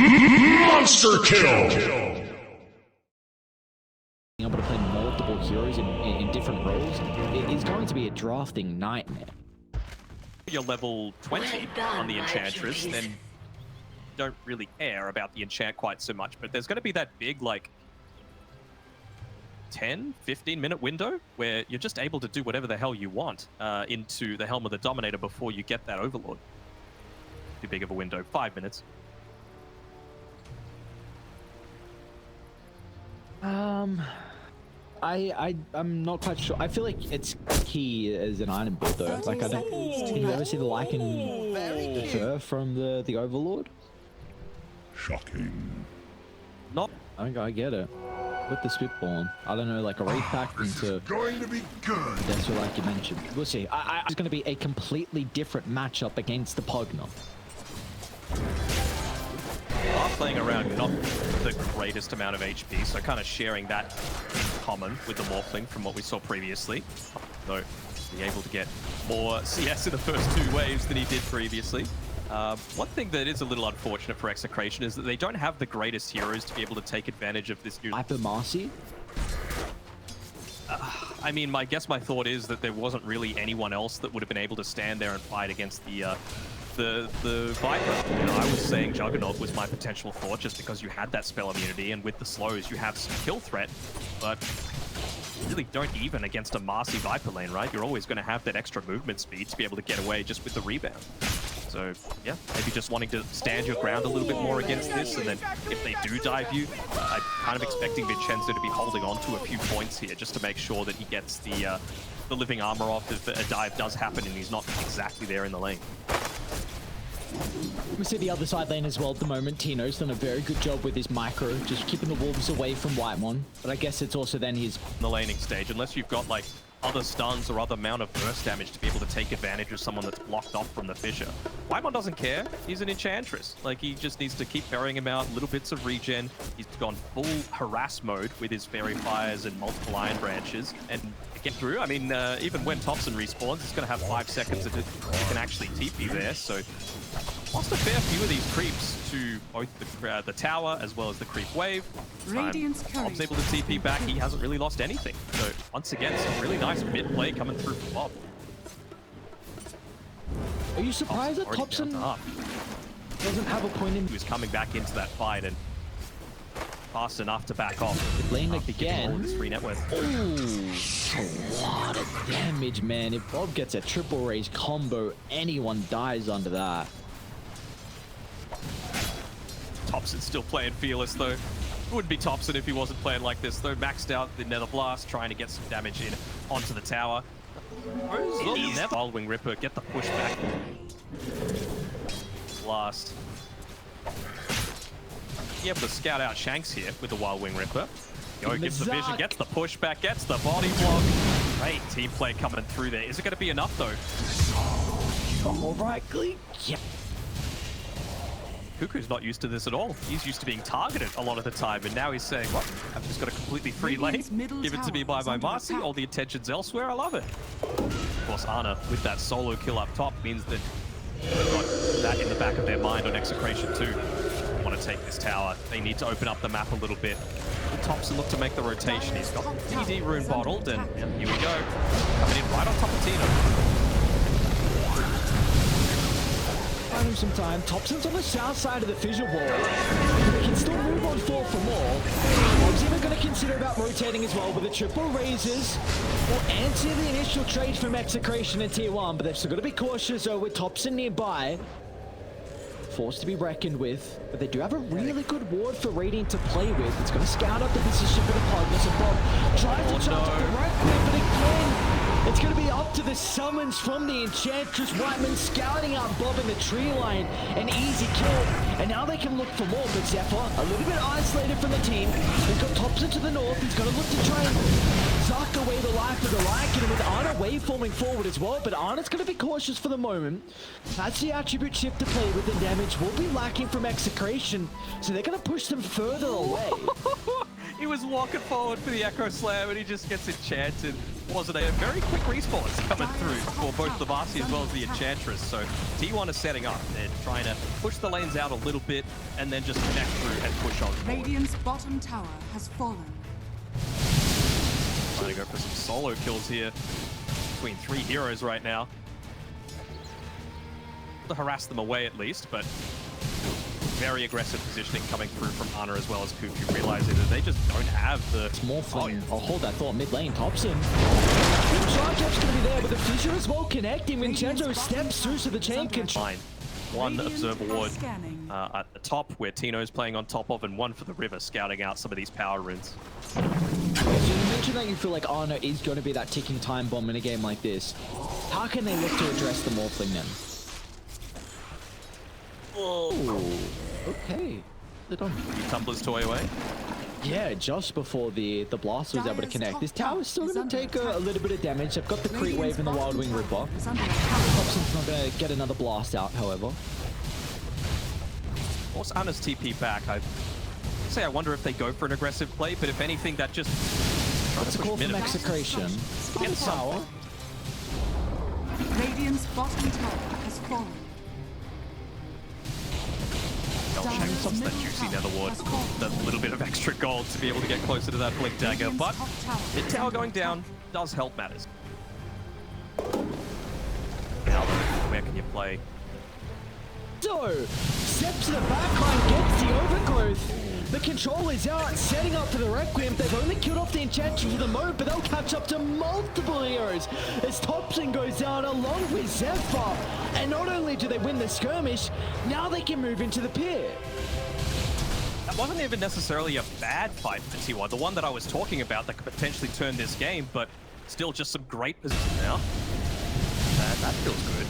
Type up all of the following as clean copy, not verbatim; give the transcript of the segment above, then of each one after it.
Monster kill! Being able to play multiple heroes in different roles, it is going to be a drafting nightmare. You're level 20 on the Enchantress, then you don't really care about the enchant quite so much, but there's going to be that big, like, 10-15 minute window where you're just able to do whatever the hell you want into the Helm of the Dominator before you get that Overlord. Too big of a window. 5 minutes. I'm not quite sure. I feel like it's key as an item build though. Like, I don't. Can you ever see the Lycan defer from the Overlord? Shocking. Not. I think I get it. With the Spitball, I don't know, like a raid pack into Going to be good. that's what, like you mentioned. We'll see. It's going to be a completely different matchup against the Pugna. Are playing around not the greatest amount of HP, so kind of sharing that common with the Morphling from what we saw previously. Though being able to get more CS in the first 2 waves than he did previously. One thing that is a little unfortunate for Execration is that they don't have the greatest heroes to be able to take advantage of this new... Hyper Marcy? I mean, my thought is that there wasn't really anyone else that would have been able to stand there and fight against the Viper. You know, I was saying Juggernaut was my potential thought just because you had that spell immunity, and with the slows you have some kill threat, but you really don't even against a Marcy Viper lane, right? You're always going to have that extra movement speed to be able to get away just with the rebound. So, yeah, maybe just wanting to stand your ground a little bit more against this, and then if they do dive you, I'm kind of expecting Vincenzo to be holding on to a few points here just to make sure that he gets the living armor off if a dive does happen and he's not exactly there in the lane. We see the other side lane as well at the moment. Tino's done a very good job with his micro, just keeping the wolves away from Whitemon. But I guess it's also then his... In the laning stage, unless you've got like other stuns or other amount of burst damage to be able to take advantage of someone that's blocked off from the fissure. Whitemon doesn't care. He's an Enchantress. Like, he just needs to keep burying him out, little bits of regen. He's gone full harass mode with his Fairy Fires and multiple Iron Branches. And get through, I mean, even when Thompson respawns, it's going to have 5 seconds that he can actually TP there. So, lost a fair few of these creeps to both the tower as well as the creep wave. Bob's able to TP back. He hasn't really lost anything. So once again, some really nice mid play coming through from Bob. Are you surprised that Thompson doesn't have a point in... He was coming back into that fight and fast enough to back off. Lane again. His free net worth. Ooh, a lot of damage, man. If Bob gets a triple raise combo, anyone dies under that. Thompson's still playing fearless though. It wouldn't be Thompson if he wasn't playing like this though. Maxed out the Nether Blast, trying to get some damage in onto the tower. Wildwing Ripper, get the push back. Blast. Be able to scout out Shanks here with the Wildwing Ripper. Yo, gets the vision, gets the pushback, gets the body block. Great team play coming through there. Is it going to be enough though? All right, Glee. Yeah. Cuckoo's not used to this at all. He's used to being targeted a lot of the time, and now he's saying, well, I've just got a completely free lane. Give it to me by my Marcy. All the attention's elsewhere. I love it. Of course, ANA, with that solo kill up top, means that they've got that in the back of their mind on Execration too. They want to take this tower. They need to open up the map a little bit. Thompson look to make the rotation. He's got PD rune bottled, and here we go. Coming in right on top of Tina. Find him some time. Thompson's on the south side of the fissure wall. He can still move on forward for more. Bob's even going to consider about rotating as well with the triple raises. Will answer the initial trade from Execration and T1, but they've still got to be cautious though with Thompson nearby. Forced to be reckoned with, but they do have a really good ward for Radiant to play with. It's going to scout up the position for the Pugna, and Bob trying to charge the right way, but again, it's going to be up to the summons from the Enchantress. Whitemon scouting out Bob in the tree line. An easy kill. And now they can look for more. But Zephyr, a little bit isolated from the team. They've got Thompson to the north. He's going to look to try and suck away the life of the Lycan. And with ANA waveforming forward as well. But ANA's going to be cautious for the moment. That's the attribute shift to play with. The damage will be lacking from Execration. So they're going to push them further away. He was walking forward for the Echo Slam and he just gets enchanted. Wasn't a very quick respawns coming through for both the Vasi as well as the Enchantress. So T1 is setting up. They're trying to push the lanes out a little bit and then just connect through and push on forward. Radiant's bottom tower has fallen. Trying to go for some solo kills here between 3 heroes right now. To harass them away at least, but very aggressive positioning coming through from ANA as well as Cuckoo, realizing that they just don't have the... Morphling, I'll hold that thought, mid lane, Thompson. Charge up's gonna be there, but the Fissure as well connecting when Chenzo steps through to the chain control. One observer ward at the top where Tino's playing on top of, and one for the river scouting out some of these power runes. So you mentioned that you feel like ANA is going to be that ticking time bomb in a game like this. How can they look to address the Morphling then? Oh, okay. Tumbler's toy away. Yeah, just before the blast was able to connect. This tower's still going to take a little bit of damage. They've got the Creep Wave and the Wild Wing Ripper. Thompson's not going to get another blast out, however. Of course, Anna's TP back. I wonder if they go for an aggressive play, but if anything, that just... That's a call from Execration. Get some. Radiant's bottom tower has fallen. Shanks wants that juicy nether ward, that little bit of extra gold to be able to get closer to that blink dagger, but mid tower going down does help matters. Now, where can you play? So, steps to the backline, gets the overgrowth. The control is out, setting up for the Requiem. They've only killed off the Enchantress with the mode, but they'll catch up to multiple heroes as Thompson goes down along with Zephyr. And not only do they win the skirmish, now they can move into the pit. That wasn't even necessarily a bad fight for T1, the one that I was talking about that could potentially turn this game, but still just some great position now. That feels good.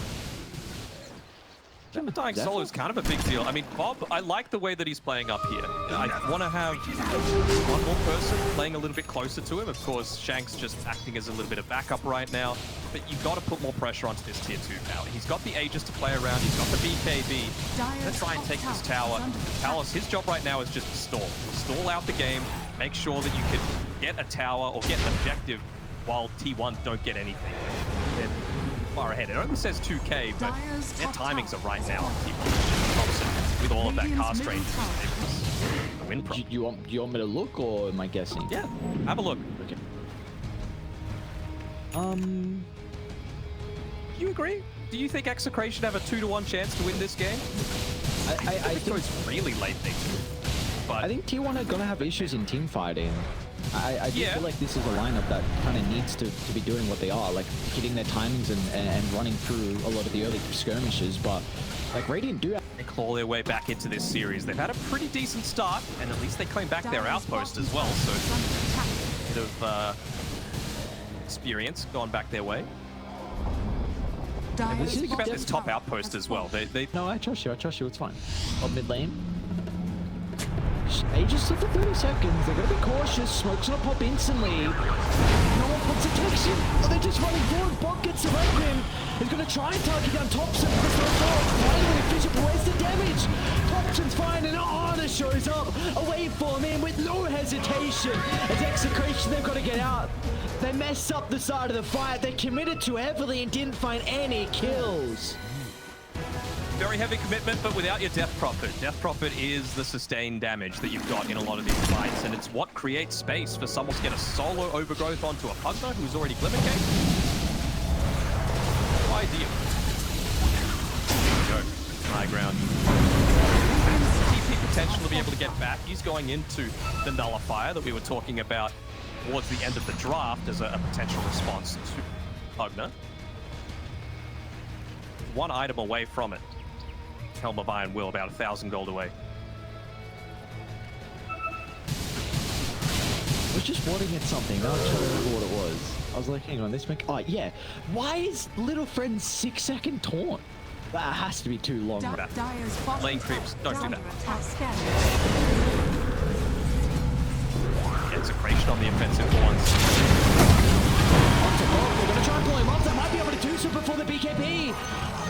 Dying solo is kind of a big deal. I mean, Bob, I like the way that he's playing up here. I want to have one more person playing a little bit closer to him. Of course, Shanks just acting as a little bit of backup right now. But you've got to put more pressure onto this tier 2 tower. He's got the Aegis to play around. He's got the BKB. Let's try and take this tower. Palace, his job right now is just to stall. Stall out the game. Make sure that you can get a tower or get an objective while T1 don't get anything. They're far ahead. It only says 2k, but their timings are right now. Thompson, with all of that cast range, the win pro. You want me to look, or am I guessing? Yeah, have a look. Okay. Do you agree? Do you think Execration have a 2-to-1 chance to win this game? I think it's really late thing. But I think T1 are gonna have issues in team fighting. I do feel like this is a lineup that kind of needs to be doing what they are, like hitting their timings and running through a lot of the early skirmishes. But like Radiant do have... They claw their way back into this series. They've had a pretty decent start, and at least they claim back their outpost as well. So a bit of experience gone back their way. Think about this top outpost as well. No, I trust you. It's fine. On mid lane. Aegis for 30 seconds. They're going to be cautious. Smoke's going to pop instantly. No one puts detection. Oh, they're just running forward. Bot gets the Requiem. He's going to try and target down Thompson. Finally, Bishop, where's the damage? Thompson's fine, and ANA shows up. Away for him in with no hesitation. As Execration, they've got to get out. They messed up the side of the fight. They committed too heavily and didn't find any kills. Very heavy commitment, but without your Death Prophet. Death Prophet is the sustained damage that you've got in a lot of these fights, and it's what creates space for someone to get a solo overgrowth onto a Pugna who's already Glimmer Cape. No idea. There we go. High ground. TP potential to be able to get back. He's going into the Nullifier that we were talking about towards the end of the draft as a potential response to Pugna. One item away from it. Helm of Iron Will, about 1,000 gold away. I was just wanting at something. I don't remember what it was. I was like, hang on, this make... Oh, yeah. Why is Little Friend's 6-second taunt? That has to be too long. Lane creeps, don't do that. Execration on the offensive for once. They're going to try and pull him off. They might be able to do so before the BKB.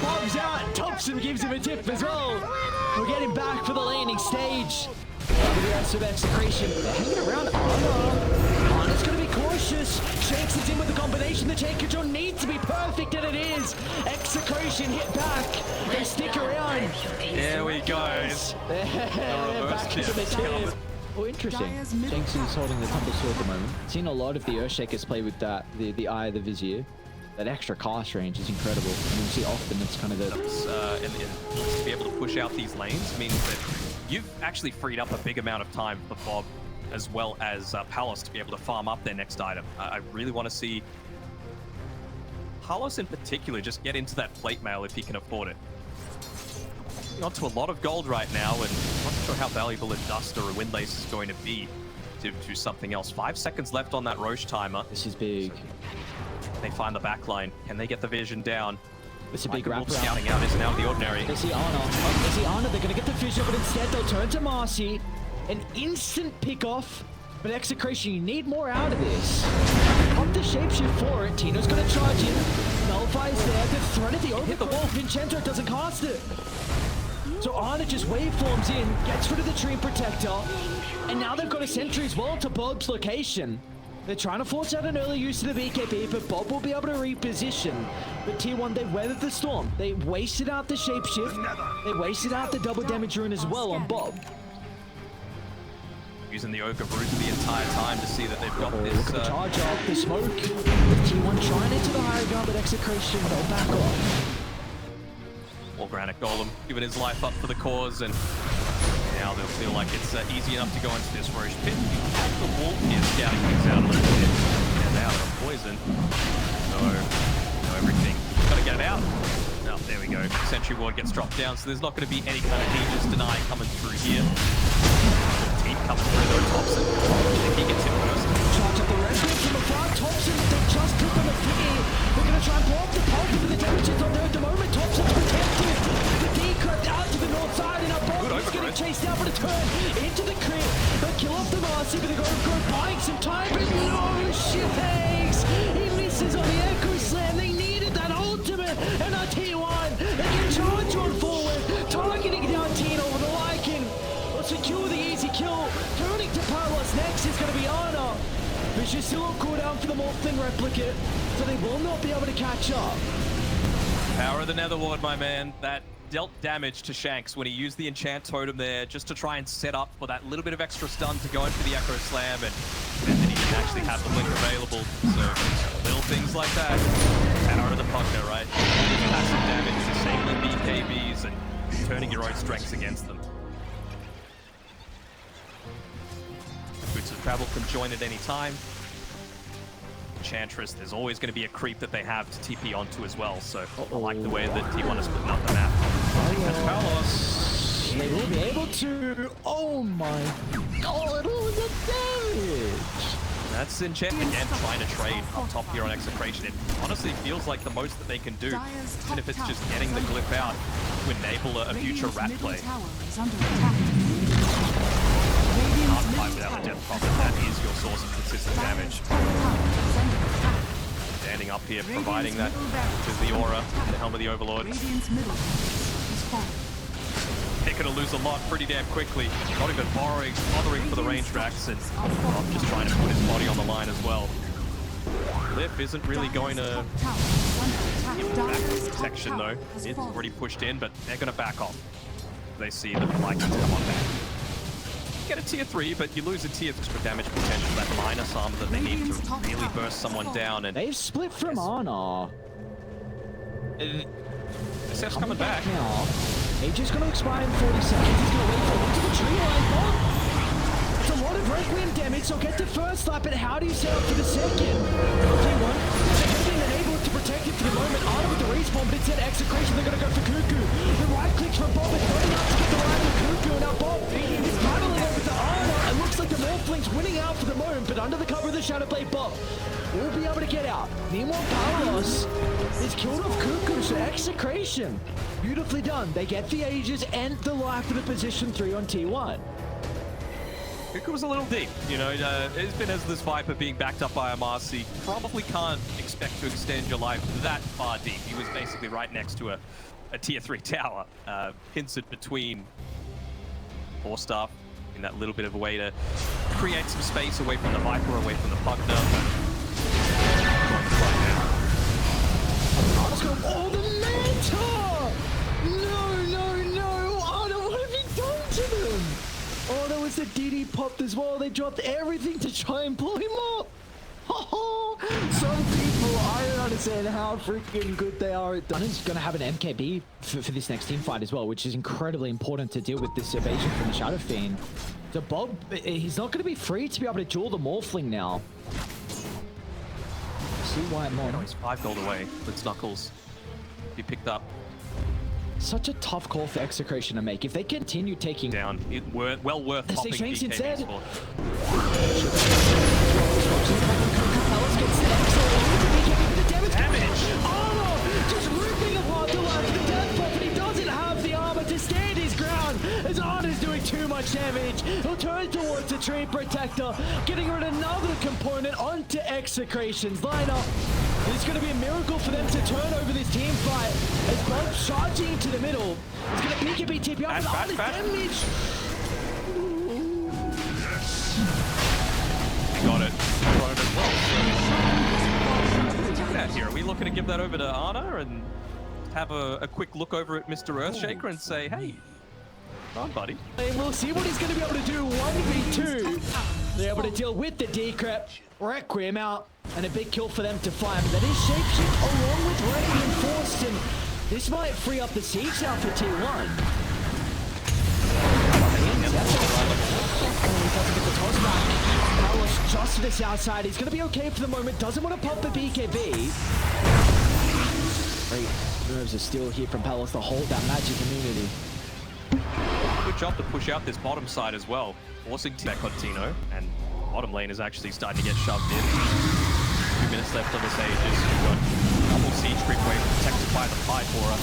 Bob's out. Thompson gives him a tip as well. We're getting back for the laning stage. the rest of Execration. They're hanging around. ANA's going to be cautious. Shanks is in with the combination. The chain control needs to be perfect, and it is. Execration hit back. They stick around. There we go. Back into the tip. Oh, interesting. Shanks is holding the Tumble Sword at the moment. Seen a lot of the Earthshakers play with that, the Eye of the Vizier. That extra cast range is incredible. And you see often it's kind of the... and to be able to push out these lanes means that you've actually freed up a big amount of time for Bob as well as Palos to be able to farm up their next item. I really want to see Palos in particular just get into that plate mail if he can afford it. On to a lot of gold right now, and I'm not sure how valuable a Dust or a Windlace is going to be to something else. 5 seconds left on that Roche timer. This is big. They find the back line. Can they get the vision down? It's a big wrap around. Scouting out is now the ordinary. They see ANA. They see ANA. They're going to get the vision, but instead they'll turn to Marcy. An instant pick off. But Execration, you need more out of this. Up the shapeshift for it. Tino's going to charge in. Nullify's there. They've thrown at the over. Hit the wall. Vincenzo doesn't cast it. So ANA just waveforms in, gets rid of the Tree Protector. And now they've got a sentry as well to Bob's location. They're trying to force out an early use of the BKB, but Bob will be able to reposition. But T1, they weathered the storm. They wasted out the shapeshift. They wasted out the double damage rune as well on Bob. Using the Oak of Root the entire time to see that they've got this... Look at the charge off, the smoke. With T1 trying into the higher ground, but Execration, they'll back off. Or Granite Golem giving his life up for the cause, and now they'll feel like it's easy enough to go into this Roche pit. The wall here scouting things out a little bit. And now they're poison. No, everything. Gotta get it out. Oh, there we go. Sentry Ward gets dropped down, so there's not going to be any kind of Aegis deny coming through here. Team coming through though, Thompson. He gets hit first. Charge up the red wing from afar. Thompson, they just took on the figgy. They're going to try and blow up the pulp, but the damage is on there at the moment. Thompson's protected. The decrypt out to the north side, and now Bob is getting chased out, but a turn into the crit. They'll kill off the Marcy, but they're going to go buying some time, but no shakes. He misses on the Echo Slam. They needed that ultimate, and now T1, they can charge on forward, targeting down Tino with a Lycan. Let's secure the easy kill. Turning to Palos next is going to be ANA. But she's still on cooldown for the Morphling replicate, so they will not be able to catch up. Power of the Netherward, my man. That dealt damage to Shanks when he used the enchant totem there just to try and set up for that little bit of extra stun to go in for the Echo Slam, and then he didn't actually have the blink available. So little things like that. Power of the Puckner, right? Passive damage, disabling BKBs, and turning your own strengths against them. Boots of Travel can join at any time. Enchantress, there's always going to be a creep that they have to TP onto as well, so I like the way that T1 is splitting up the map. That's Palos. They will be able to... Oh my god, all the damage! That's Enchant again trying to trade up top here on Execration. It honestly feels like the most that they can do, even if it's just getting the glyph out to enable a future rat play. Can't fight without a death prophet. That is your source of consistent damage. Standing up here, providing that with the aura and the Helm of the Overlord. They're going to lose a lot pretty damn quickly. Not even bothering for the range racks, and Rob just trying to put his body on the line as well. Cliff isn't really going to give back protection though. It's already pushed in, but they're going to back off. They see the Vikings come on back. Get a tier 3, but you lose a tier 3 for damage potential, that minus armor that they need to really burst someone down. And they've split from ANA. SF's coming back. Now. Age's going to expire in 40 seconds. He's going to wait for it into the tree line. Oh! It's a lot of Requiem damage, so get the first slap, but how do you set up for the second? T1, they're able to protect it for the moment. ANA with the respawn, but instead Execration, they're going to go for Cuckoo. The right clicks from Bob, it's going out to get the right with Cuckoo. Now Bob is battling over to ANA. It looks like the Morphling's winning out for the moment, but under the cover of the Shadowblade, Bob will be able to get out. Meanwhile, Palos is killed off Cuckoo, so Execration. Beautifully done. They get the Aegis and the life of the position 3 on T1. Cuckoo was a little deep, you know, it's been as this Viper being backed up by a Marcy. Probably can't expect to extend your life that far deep. He was basically right next to a tier 3 tower, pincered between Force Staff in that little bit of a way to create some space away from the Viper, away from the Pugna. Oh, the Manta! No! Ana, what have you done to them? Oh, there was the DD popped as well. They dropped everything to try and pull him up. Some people, I don't understand how freaking good they are at Dunner's going to have an MKB for this next team fight as well, which is incredibly important to deal with this evasion from the Shadow Fiend. So Bob, he's not going to be free to be able to duel the Morphling now. See why I'm on. He's 5 gold away. Let's Knuckles be picked up. Such a tough call for Execration to make. If they continue taking down, well worth the popping Saints BKBs instead. for. Damage! Oh, just ripping apart the line of the death ball, but he doesn't have the armor to stand his ground as Ana's doing too much damage. He'll turn towards the Tree Protector, getting rid of another component onto Execration's lineup. It's going to be a miracle for them to turn over this team fight as Bob's charging into the middle. He's going to BKB TP up with all the damage. Got it as well. What are we doing out here? Are we looking to give that over to Ana and have a quick look over at Mr. Earthshaker and say, hey, come on, buddy. And we'll see what he's going to be able to do 1v2. They're able to deal with the Decrep, Requiem out, and a big kill for them to find. But that is Shapeshift along with Reinforced, and this might free up the siege now for T1. Carlos just to the south side. He's going to be okay for the moment. Doesn't want to pop the BKB. Great nerves are still here from Palos to hold that magic immunity. Good job to push out this bottom side as well, forcing back on Tino, and bottom lane is actually starting to get shoved in. 2 minutes left on this Aegis. You've got a couple siege creep wave protected by the Pipora.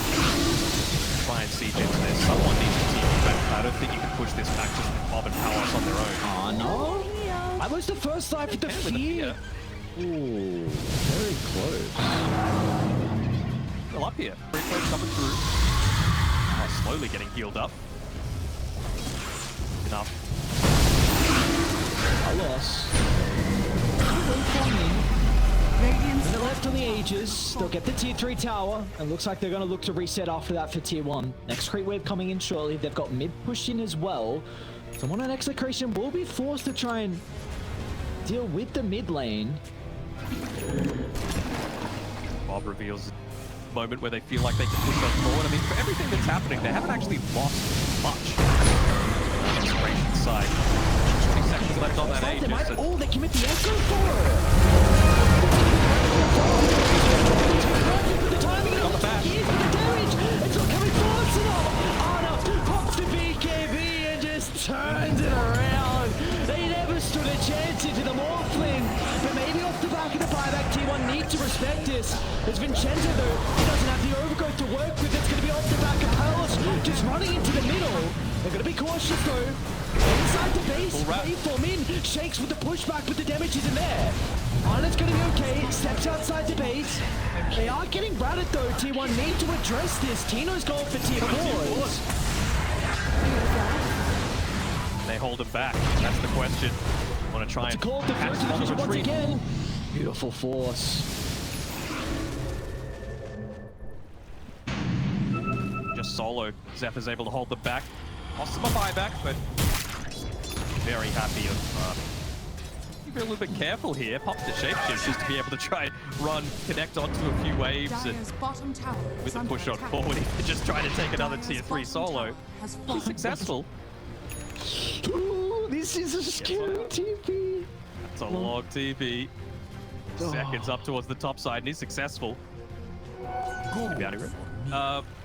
Try and siege into this. Someone needs to team you back. I don't think you can push this back just with Bob and Palos on their own. Oh no! I was the first life with the fear. Ooh, very close. Still up here. Creep wave coming through. Oh, slowly getting healed up. Enough. I lost. Minute left on the Aegis. They'll get the tier 3 tower. And looks like they're going to look to reset after that for tier 1. Next creep wave coming in shortly. They've got mid pushed in as well. Someone on Execration will be forced to try and deal with the mid lane. Bob reveals a moment where they feel like they can push on forward. I mean, for everything that's happening, they haven't actually lost much. Execration side. 20 seconds left on that Aegis. Oh, they commit the echo for it. The timing on the back. The damage. It's not coming forward enough. Ana pops the BKB and just turns it around. They never stood a chance into the Morphling. But maybe off the back of the buyback, T1 need to respect this. As Vincenzo, though, he doesn't have the overgrowth to work with. It's going to be off the back of Palos, just running into the middle. They're going to be cautious, though. Inside the base, waveform in, Shakes with the pushback, but the damage isn't there. Ana's going to be okay, steps outside the base. They are getting ratted though. T1 need to address this. Tino's going for tier 4s. They hold him back. That's the question. Want to try and call the first division once again. Beautiful force. Just solo. Zeph is able to hold them back. Lost him a buyback, but very happy of be a little bit careful here. Pop the shapeshift just to be able to try and run, connect onto a few waves, and with the push on forward, he can just try to take another tier 3 solo. He's successful. Ooh, this is a scary TP. That's a long TP. Seconds up towards the top side, and he's successful. Get me out of here.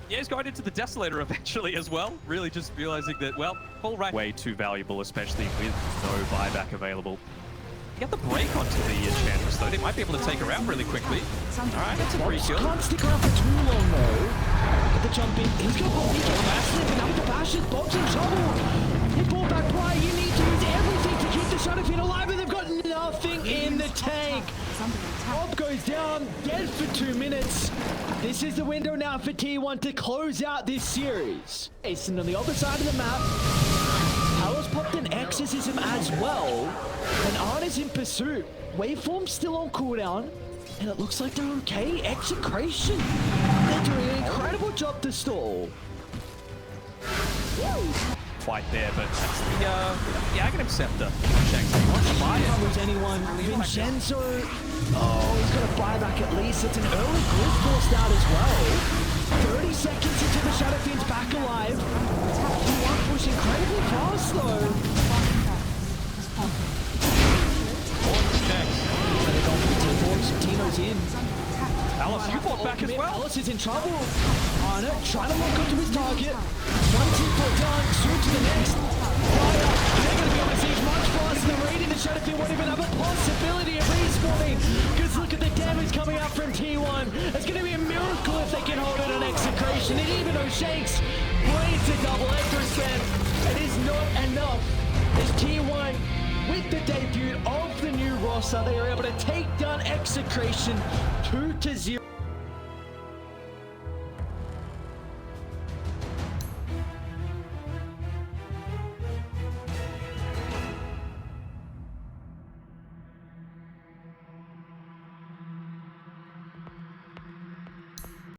Yeah, he's going into the Desolator eventually as well. Really just realizing that, well, full rank way too valuable, especially with no buyback available. Get the break onto the Enchantress, though. They might be able to take her out really quickly. Alright, that's a free kill. Can't stick around for too long, though. Get the jump in. He's got Bob. He's got massive, and now with the bashes, Bob's in trouble. He pulled back prior. You need to use everything to keep the Shadow Fiend alive, and they've got nothing in the tank. Bob goes down, dead for 2 minutes. This is the window now for T1 to close out this series. Jason on the other side of the map. Palos popped an mysticism as well. And ANA's in pursuit. Waveform's still on cooldown. And it looks like they're okay. Execration. They're doing an incredible job to stall. Quite there, but that's the Aghanim Scepter. Shanks, he wants to buy Can't it. lose anyone. Vincenzo. Oh, he's got a buyback at least. It's an early group forced out as well. 30 seconds into the Shadow Fiend's back alive. T1 push incredibly fast though. Tino's in. Alice, you fought back as well. Alice is in trouble. ANA trying to lock onto his target. 1 2 done, soon to the next. Fire. They're going to be on the siege much faster than Raiden. The Shadow Fiend won't even have a possibility of respawning. Because look at the damage coming out from T1. It's going to be a miracle if they can hold it on execration. And even though Shanks blades a double percent, it is not enough. As T1, with the debut of the new roster, they are able to take down execration 2-0.